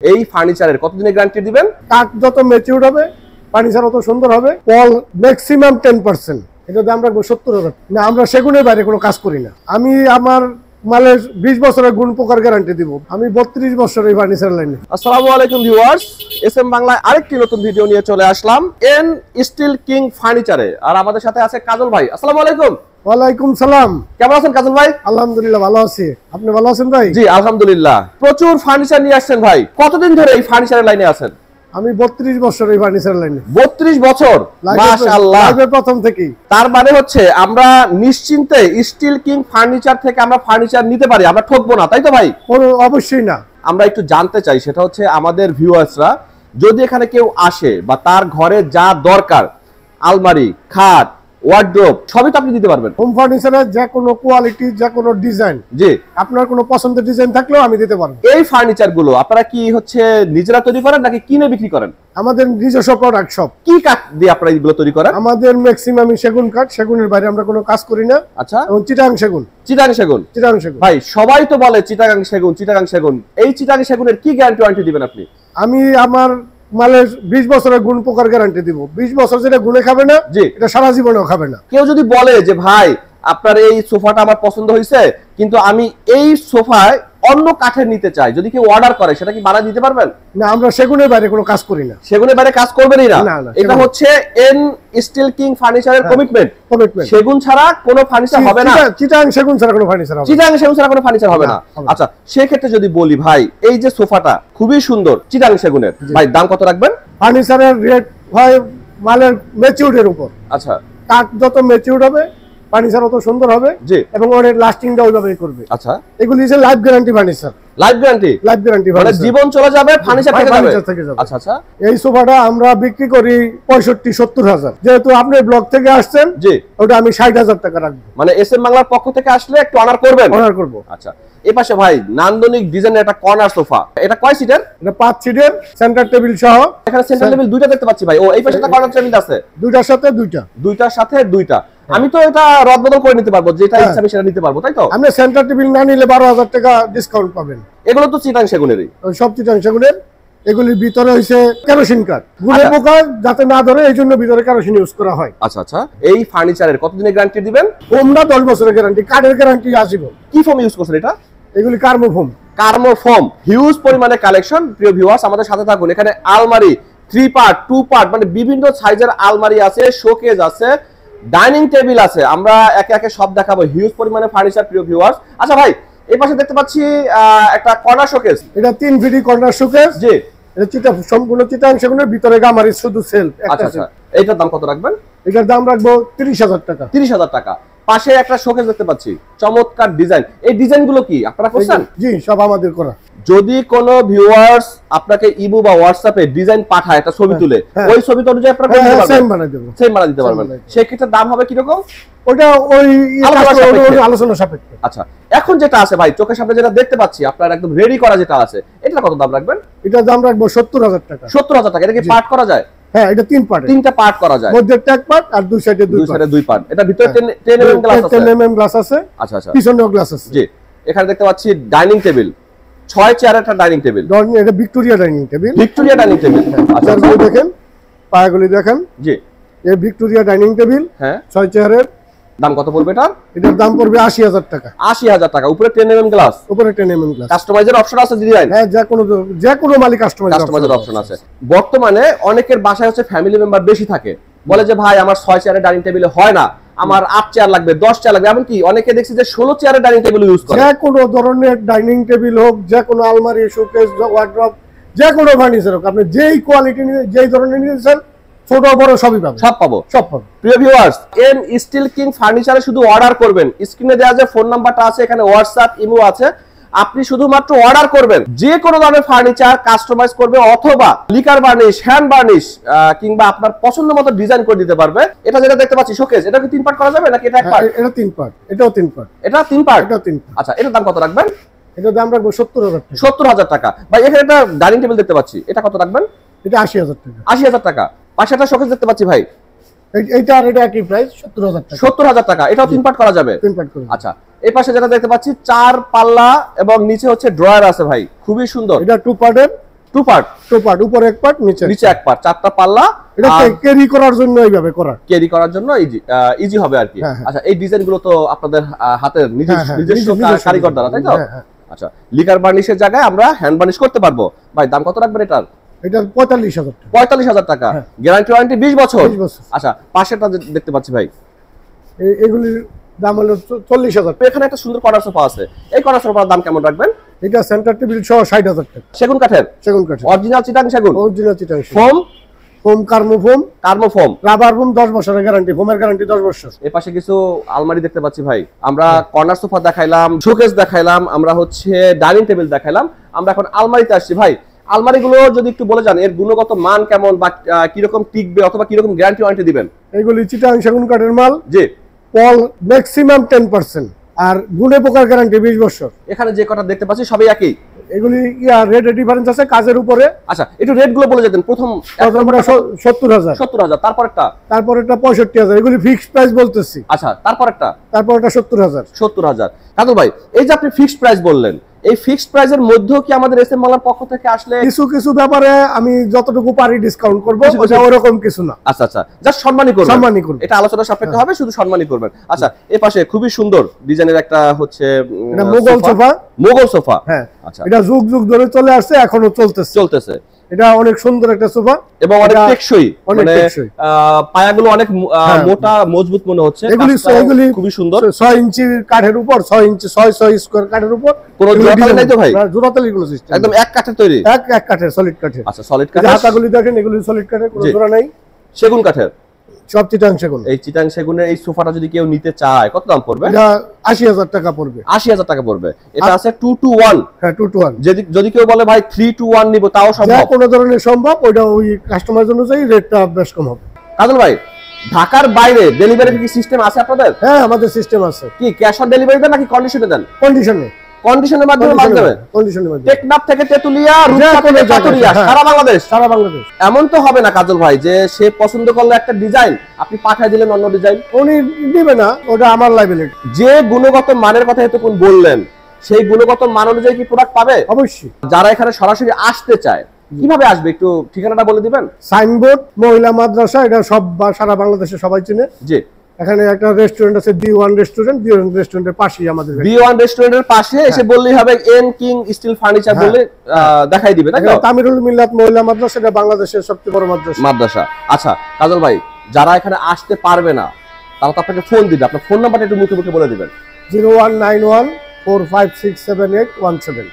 এই ফার্নিচারের কতদিনের গ্যারান্টি দিবেন? কাঠ যত ম্যাচিউর হবে ফার্নিচার তত সুন্দর হবে। পল ম্যাক্সিমাম 10%। এটা দাম রাখবো 70,000। না, আমরা সেগুনের বাইরে কোনো কাজ করি না। আমি আমার মালের 20 বছরের গুণ পোকার গ্যারান্টি দিব। আমি 32 বছর এই ফার্নিচার লাইনে। আসসালামু আলাইকুম ভিউয়ার্স, এসএম বাংলায় আরেকটি নতুন ভিডিও নিয়ে চলে আসলাম এন স্টিল কিং ফার্নিচারে। আর আমাদের সাথে আছে কাজল ভাই। আসসালামু আলাইকুম। ওয়ালাইকুম সালাম। কেমন আছেন কাজল ভাই? আলহামদুলিল্লাহ ভালো আছি। আপনি ভালো আছেন ভাই? জি আলহামদুলিল্লাহ। প্রচুর ফার্নিচার নিয়ে আসছেন ভাই। কতদিন ধরে এই ফার্নিচারের লাইনে আছেন? আমি 32 বছর এই ফার্নিচার লাইনে। 32 বছর, মাশাআল্লাহ। প্রথম থেকেই। তার মানে হচ্ছে আমরা নিশ্চিন্তে স্টিল কিং ফার্নিচার থেকে আমরা ফার্নিচার নিতে পারি, আমরা ঠকবো না, তাই তো ভাই? অবশ্যই না। আমরা একটু জানতে চাই, সেটা হচ্ছে আমাদের ভিউয়ার্সরা যদি এখানে কেউ আসে বা তার ঘরে যা দরকার, আলমারি, খাট, ওয়ার্ড্রোব, সবই তো আপনি দিতে পারবেন। হোম ফার্নিচারের যে কোনো কোয়ালিটি, যে কোনো ডিজাইন, জি, আপনার কোনো পছন্দের ডিজাইন থাকলেও আমি দিতে পারবো। এই ফার্নিচার গুলো আপনারা কি হচ্ছে নিজেরা তৈরি করেন নাকি কিনে বিক্রি করেন? আমাদের নিজস্ব প্রোডাক্ট সব। কি কাঠ দিয়ে আপনারা এগুলো তৈরি করেন? আমাদের ম্যাক্সিমাম সেগুন কাঠ, সেগুনের বাইরে আমরা কোনো কাজ করি না। আচ্ছা, এবং চিটাগাং সেগুন। চিটাগাং সেগুন, চিটাগাং সেগুন ভাই সবাই তো বলে চিটাগাং সেগুন, চিটাগাং সেগুন। এই চিটাগাং সেগুনের কি গ্যারান্টি ওয়ারেন্টি দিবেন আপনি? আমি আমার মালের 20 বছরের গুণ পোকার গ্যারান্টি দিব। 20 বছর যেটা গুণে খাবে না, জি, এটা সারা জীবনেও খাবে না। কেউ যদি বলে যে ভাই আপনার এই সোফাটা আমার পছন্দ হয়েছে, কিন্তু আমি এই সোফায় অন্য কাঠের নিতে চাই, যদি কেউ অর্ডার করে সেটা কি বানায় দিতে পারবেন? না, আমরা সেগুনের বাইরে কোনো কাজ করি না। সেগুনের বাইরে কাজ করবেনই না। না, না, এটা হচ্ছে এন স্টিল কিং ফার্নিচারের কমিটমেন্ট। সেগুন ছাড়া কোনো ফার্নিচার হবে না। চিটাগাং সেগুন ছাড়া কোনো ফার্নিচার হবে না। চিটাগাং সেগুন ছাড়া কোনো ফার্নিচার হবে না। আচ্ছা, সেই ক্ষেত্রে যদি বলি ভাই এই যে সোফাটা খুবই সুন্দর চিটাগাং সেগুনের, ভাই দাম কত রাখবেন? ফার্নিচারের রেট হয় মালের ম্যাচিউরের উপর। আচ্ছা, কাঠ যত ম্যাচিউর হবে ফার্নিচার তত সুন্দর হবে, জি, এবং ওর লাস্টিংটা ওইভাবেই করবে। আচ্ছা, এগুলি যে life guarantee furniture. Life guarantee? Life guarantee মানে জীবন চলে যাবে, ফার্নিচার থেকে যাবে। আচ্ছা আচ্ছা। এই সোফাটা আমরা বিক্রি করি 65-70 হাজার। যেহেতু আপনি ব্লগ থেকে আসছেন, জি, ওটা আমি 60,000 টাকা রাখবো। মানে এসএম বাংলার পক্ষ থেকে আসলে একটু অনার করবেন? অনার করব। আচ্ছা, এই পাশে ভাই নান্দনিক ডিজাইনের একটা কর্নার সোফা। এটা কয় সিটের? এটা 5 সিটের, সেন্টার টেবিল সহ। এখানে সেন্টার টেবিল দুইটা দেখতে পাচ্ছি ভাই। ও এই পাশে একটা কর্নার টেবিল আছে, দুইটার সাথে দুইটা। দুইটার সাথে দুইটা। আমি তো এটা রদবদল করে নিতে পারবো, যেটা ইচ্ছা আমি সেটা নিতে পারবো, তাই তো? আপনি সেন্টার টেবিল না নিলে 12,000 টাকা ডিসকাউন্ট পাবেন। এগুলো তো চিটাগাং সেগুনেরই। সব চিটাগাং সেগুনের। এগুলির ভিতরে হইছে কেরোসিন কাঠ। গুণে পোকা যাতে না ধরে এই জন্য ভিতরে কেরোসিন ইউজ করা হয়। আচ্ছা আচ্ছা। এই ফার্নিচারের কতদিনের গ্যারান্টি দিবেন? ফোমটা 10 বছরের গ্যারান্টি, কাঠের গ্যারান্টি 80 বছর। কি ফোম ইউজ করছেন এটা? এগুলি কার্বো ফোম। কার্বো ফোম, হিউজ পরিমাণে কালেকশন। প্রিয় ভিউয়ার্স আমাদের সাথে থাকুন। এখানে আলমারি 3 পার্ট, 2 পার্ট, মানে বিভিন্ন সাইজের আলমারি আছে, শোকেস আছে, ডাইনিং টেবিল আছে। আমরা একে একে সব দেখাবো। হিউজ পরিমাণে ফার্নিচার প্রিয় ভিউয়ার্স। আচ্ছা ভাই, এই পাশে দেখতে পাচ্ছি একটা কর্নার শোকেস। এটা 3 ফিট কর্নার শোকেস। জি, এটা সম্পূর্ণ চিটাগাং সেগুনের, ভিতরে গামারি শুধু সেলফ একটা। আচ্ছা, এইটার দাম কত রাখবেন? এটার দাম রাখবো 30,000 টাকা। 30,000 টাকা। পাশে একটা শোকেস দেখতে পাচ্ছি, চমৎকার ডিজাইন। এই ডিজাইনগুলো কি আপনারা করছেন? জি, সব আমাদের করা। যদি কোনো ভিউয়ার্স আপনাকে ইমো বা হোয়াটসঅ্যাপে ডিজাইন পাঠায়, একটা ছবি তুলে, ওই ছবি অনুযায়ী আপনারা করে দিতে পারবেন, সেম বানাই দেব, সেম বানাই দিতে পারবেন। সেই ক্ষেত্রে দাম হবে কি রকম? ওটা ওই আলোচনা সাপেক্ষে। আচ্ছা, এখন যেটা আছে ভাই চোখের সামনে যেটা দেখতে পাচ্ছি আপনার একদম রেডি করা যেটা আছে, এটা কত দাম রাখবেন? এটার দাম রাখবো 70,000 টাকা। 70,000 টাকা। এটা কি পার্ট করা যায়? হ্যাঁ, এটা 3 পার্ট। 3টা পার্ট করা যায়। মধ্যে এক পার্ট আর দুই সাইডে দুই পার্ট। এটা ভিতরে 10 mm গ্লাস আছে। 10 mm গ্লাস আছে। আচ্ছা আচ্ছা। পিছনেও গ্লাস আছে। জি, এখানে দেখতে পাচ্ছি ডাইনিং টেবিল, 6 চেয়ারের একটা ডাইনিং টেবিল। এটা Victoria dining table. Victoria dining table. আচ্ছা, দেখেন পায়াগুলি দেখেন। জি, এই ভিক্টোরিয়া ডাইনিং টেবিল, হ্যাঁ, 6 চেয়ারের। দাম কত পড়বে এটা? এটার দাম পড়বে 80,000 টাকা। 80,000 টাকা। উপরে 10 mm গ্লাস, উপরে 10 mm গ্লাস। কাস্টমাইজের অপশন আছে ডিজাইন? হ্যাঁ, যে কোনো মালিক কাস্টমাইজের অপশন আছে। বর্তমানে অনেকের বাসায় হচ্ছে ফ্যামিলি মেম্বার বেশি থাকে, বলে যে ভাই আমার 6 চেয়ারের ডাইনিং টেবিলে হয় না, আমার 8 চেয়ার লাগবে, 10 চেয়ার লাগবে। এমনকি অনেকে দেখছি যে 16 চেয়ারের ডাইনিং টেবিল ইউজ করে। যে কোনো ধরনের ডাইনিং টেবিল হোক, যে কোনো আলমারি, শোকেস, ওয়ার্ড্রপ, যে কোনো ফার্নিচার হোক, আপনি যেই কোয়ালিটি নিয়ে, যেই ধরনের নিয়েছেন, ছোট বড় সবই পাবেন। সব পাবো, সব পাবো। প্রিয় ভিউয়ার্স, এন স্টিল কিং ফার্নিচারে শুধু অর্ডার করবেন। স্ক্রিনে দেওয়া যে ফোন নাম্বারটা আছে, এখানে হোয়াটসঅ্যাপ, ইমো আছে। আপনি শুধুমাত্র অর্ডার করবেন, যে কোনো ধরনের ফার্নিচার কাস্টমাইজ করবে, অথবা লিকার বার্নিশ, হ্যান্ড বার্নিশ, কিংবা আপনার পছন্দ মতো ডিজাইন করে দিতে পারবে। এটা যেটা দেখতে পাচ্ছি শোকেস, এটা কি 3 পার্ট করা যাবে নাকি এটা এক পার্ট? এটা 3 পার্ট। এটাও 3 পার্ট। এটা 3 পার্ট। এটাও 3 পার্ট। আচ্ছা, এটার দাম কত রাখবেন? এটার দাম রাখবো 70,000 টাকা। 70,000 টাকা। ভাই এখানে একটা ডাইনিং টেবিল দেখতে পাচ্ছি, এটা কত রাখবেন? এটা 80,000 টাকা। 80,000 টাকা। পাশে একটা শোকেস দেখতে পাচ্ছি ভাই, এইটা আর এটা একই প্রাইস, 70,000 টাকা। 70,000 টাকা। এটাও 3 পার্ট করা যাবে? 3 পার্ট করে। আচ্ছা, এই পাশে যেটা দেখতে পাচ্ছি 4 পাল্লা এবং নিচে হচ্ছে ড্রয়ার আছে ভাই, খুবই সুন্দর। এটা 2 পার্টের। টু পার্ট, উপরে এক পার্ট, নিচে এক পার্ট, 4টা পাল্লা। এটা ক্যারি করার জন্য এইভাবে করা, ক্যারি করার জন্য ইজি হবে আর কি। আচ্ছা, এই ডিজাইন গুলো তো আপনাদের হাতের নিজস্ব কারিগর দ্বারা, তাই তো? আচ্ছা, লিকার বার্নিশের জায়গায় আমরা হ্যান্ড বার্নিশ করতে পারবো। ভাই দাম কত রাখবেন এটার? এটা 45,000 টাকা। 45,000 টাকা, গ্যারান্টি ওয়ারেন্টি 20 বছর। আচ্ছা, পাশেরটা দেখতে পাচ্ছি ভাই, এগুলির দাম হলো 40,000। এখানে একটা সুন্দর কর্নার সোফা আছে, এই কর্নার সোফার দাম কেমন রাখবেন? এটা সেন্টার টেবিল সহ 60,000 টাকা। সেগুন কাঠের, অরিজিনাল চিটাং সেগুন, ফোম, কার্মো ফোম, রাবার ফোম, 10 বছরের গ্যারান্টি, ফোমের গ্যারান্টি 10 বছর। এই পাশে কিছু আলমারি দেখতে পাচ্ছি ভাই। আমরা কর্নার সোফা দেখাইলাম, শোকেস দেখাইলাম, আমরা হচ্ছে ডাইনিং টেবিল দেখাইলাম, আমরা এখন আলমারিতে আসছি। ভাই আলমারিগুলো যদি একটু বলে যান, এর গুণগত মান কেমন বা কিরকম টিকবে অথবা কিরকম গ্যারান্টি ওয়ারেন্টি দিবেন? এগুলি চিটাং সেগুন কাঠের মাল, জি, পল ম্যাক্সিমাম 10%, আর গুণে পোকার গ্যারান্টি 20 বছর। এখানে যে কটা দেখতে পাচ্ছি সবই একই। এগুলি রেট ডিফারেন্স আছে কাজের উপরে। আচ্ছা, একটু রেট গুলো বলে যেতেন। প্রথম 70,000, তারপরটা 65,000, এগুলি ফিক্সড প্রাইস বলতেছি। আচ্ছা, তারপরটা 70,000। কাদুল ভাই, এই যে আপনি ফিক্সড প্রাইস বললেন, এই ফিক্সড প্রাইসের মধ্যেও কি আমাদের এসএম মালার পক্ষ থেকে আসলে কিছু ব্যাপারে আমি যতটুকু পারি ডিসকাউন্ট করব, ওটা ওরকম কিছু না। আচ্ছা, জাস্ট সম্মানই করবেন, এটা আলোচনা সাপেক্ষে হবে, শুধু সম্মানই করবেন। আচ্ছা, এই পাশে খুবই সুন্দর ডিজাইনের একটা হচ্ছে মোগল সোফা। হ্যাঁ, আচ্ছা, এটা যুগ ধরে চলে আসছে, এখনো চলতেছে। এটা অনেক সুন্দর একটা সোফা এবং অনেক টেকসই, মানে পায়াগুলো অনেক মোটা মজবুত মনে হচ্ছে। এগুলি খুবই সুন্দর, 6 ইঞ্চি কাঠের উপর, 6 ইঞ্চি 6 স্কয়ার কাঠের উপর। কোনো জোড়াতালি নাই তো ভাই? জোড়াতালি গুলো সিস্টেম একদম এক কাঠের তৈরি, এক কাঠের, সলিড কাঠের। আচ্ছা, সলিড কাঠের। হাতাগুলি দেখেন, এগুলি সলিড কাঠের, কোনো জোড়া নাই। সেগুন কাঠের, সব চিটাং সেগুন। এই চিটাং সেগুনের এই সোফাটা যদি কেউ নিতে চায় কত দাম পড়বে? এটা 80,000 টাকা পড়বে। 80,000 টাকা পড়বে। এটা আছে 2 to 1। হ্যাঁ, 2 to 1। যদি কেউ বলে ভাই 3 to 1 নিব, তাও সম্ভব, কোন ধরনের সম্ভব। ওইটা ওই কাস্টমারের অনুযায়ী রেটটা বেশ কম হবে। কাজল ভাই, ঢাকার বাইরে ডেলিভারি কি সিস্টেম আছে আপনাদের? হ্যাঁ, আমাদের সিস্টেম আছে। কি ক্যাশ অন ডেলিভারি দেন নাকি কন্ডিশনে দেন? কন্ডিশনের মাধ্যমে টেকনাফ থেকে তেতুলিয়া, রূপসা থেকে চাতুরিয়া, সারা বাংলাদেশ। এমন তো হবে না কাজল ভাই যে সে পছন্দ করলো একটা ডিজাইন, আপনি পাঠিয়ে দিলেন অন্য ডিজাইন? উনি দিবে না, ওটা আমার লাইবিলিটি। যে গুণগত মানের কথা এতক্ষণ বললেন, সেই গুণগত মান অনুযায়ী কি প্রোডাক্ট পাবে? অবশ্যই। যারা এখানে সরাসরি আসতে চায় কিভাবে আসবে, একটু ঠিকানাটা বলে দিবেন? সাইনবোর্ড মহিলা মাদ্রাসা, এটা সব সারা বাংলাদেশে সবাই চিনে। জি, এখানে একটা রেস্টুরেন্ট আছে, B1 রেস্টুরেন্ট। B1 রেস্টুরেন্টের পাশেই আমাদের, B1 রেস্টুরেন্টের পাশে এসে বললেই হবে এন কিং স্টিল ফার্নিচার বলে দেখাই দিবে, তাই তো? তামিরুল মিল্লাত মহিলা মাদ্রাসা, এটা বাংলাদেশের সবচেয়ে বড় মাদ্রাসা। আচ্ছা কাজল ভাই, যারা এখানে আসতে পারবে না তারা তো আপনাকে ফোন দিবে, আপনার ফোন নাম্বারটা একটু মুখে মুখে বলে দিবেন। 019145678117।